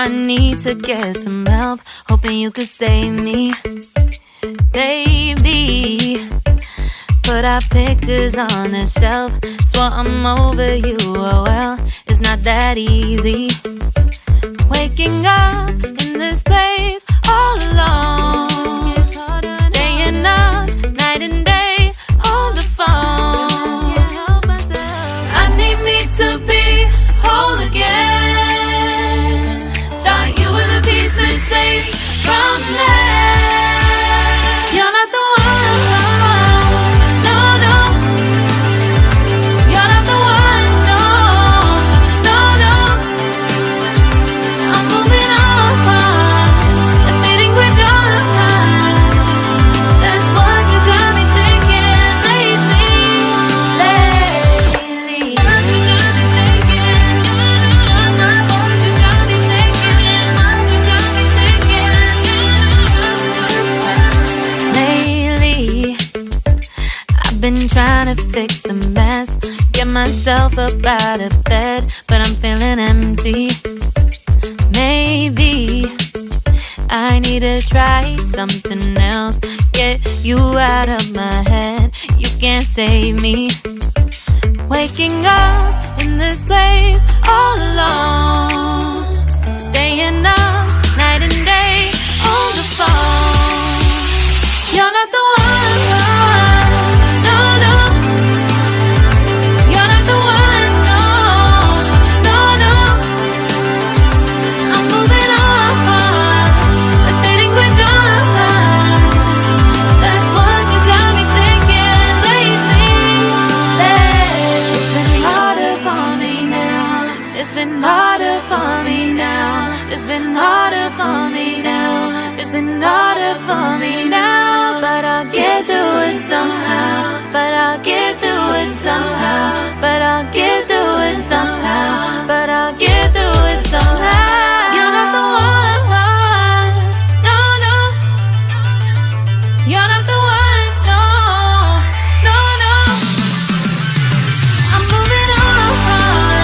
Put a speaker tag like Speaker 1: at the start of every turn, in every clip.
Speaker 1: I need to get some help, hoping you could save me. Baby, put our pictures on the shelf. Swore I'm over you, oh well, it's not that easy. Waking up in this place all alone, staying up night and day on the phone. I need me to be whole again. Thought you were the piece missing from last. You're not the one, no, no. You're not the one, no, no, no. I'm moving on and meeting we're done. That's what you got me thinking lately. What you got me thinking. What you got me thinking. What you got me thinking. Lately, I've been trying to fix the mess, get myself up out of bed, but I'm feeling empty. Maybe I need to try something else, get you out of my head. You can't save me. Waking up in this place all alone, staying up night and day on the phone. You're not the one, no, no. You're not the one, no, no, no. I'm moving on and feeling we're done. That's what you got me thinking lately. It's been harder for me now. It's been harder for me now. It's been harder for me now. It's been harder for me now. But I'll get through it somehow. But I'll get through it somehow. But I'll get through it somehow. But I'll get through it somehow. You're not the one, no, no. You're not the one, no, no, no. I'm moving on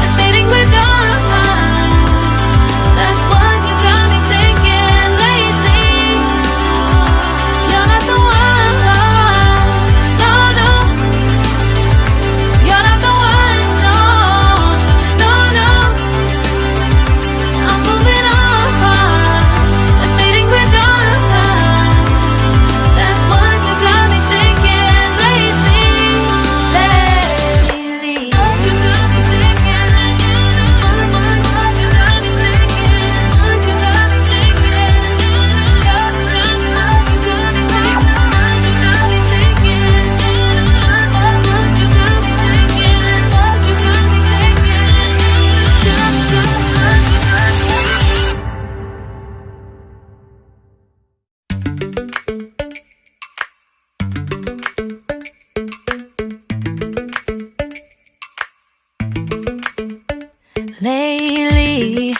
Speaker 1: and meeting we're done. That's what you got me thinking lately. You're not the one, no, no. You're not the one, no, no, no. I'm moving on and meeting we're done. That's what you got me thinking lately. What you got me thinking. What you got me thinking. What you got me thinking. What you got me thinking. What you got me thinking. What you got me thinking. What you got me thinking. Lately,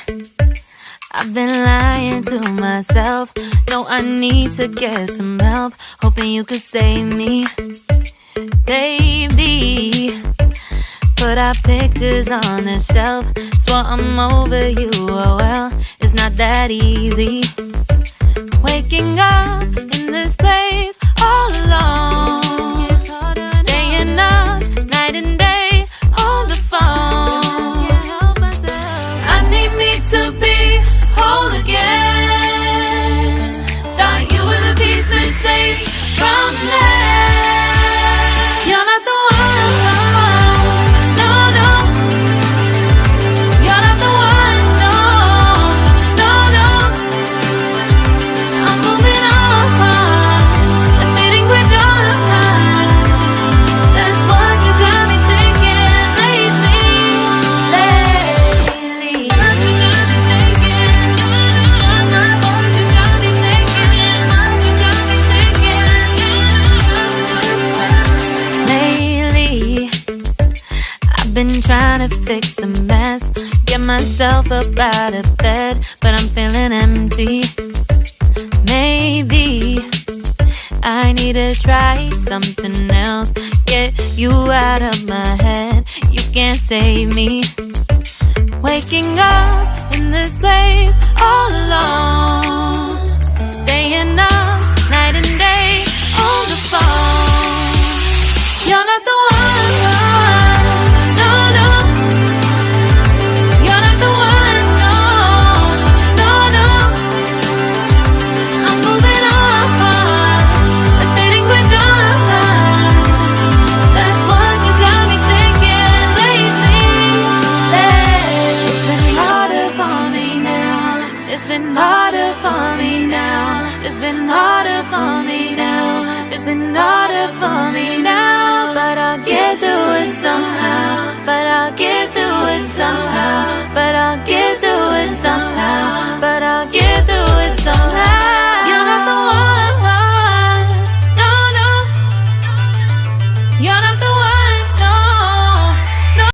Speaker 1: I've been lying to myself. No, I need to get some help, hoping you could save me. Baby, put our pictures on the shelf. Swore I'm over you, oh well, it's not that easy. Waking up in this place all alone, staying up night and day on the phone. I need me to be whole again. Thought you were the piece missing from last. You're not the one, no, no. You're not the one, no, no, no. I'm moving on and meeting we're done. That's what you got me thinking lately. What you got me thinking. What you got me thinking. What you got me thinking. Lately, I've been trying to fix the mess, get myself up out of bed, but I'm feeling empty. Maybe I need to try something else, get you out of my head. You can't save me. Waking up in this place It's been harder for me now. It's been harder for me now. It's been harder for me now. But I'll get through it somehow. But I'll get through it somehow. But I'll get through it somehow. But I'll get through it somehow. You're not the one. No, no. You're not the one.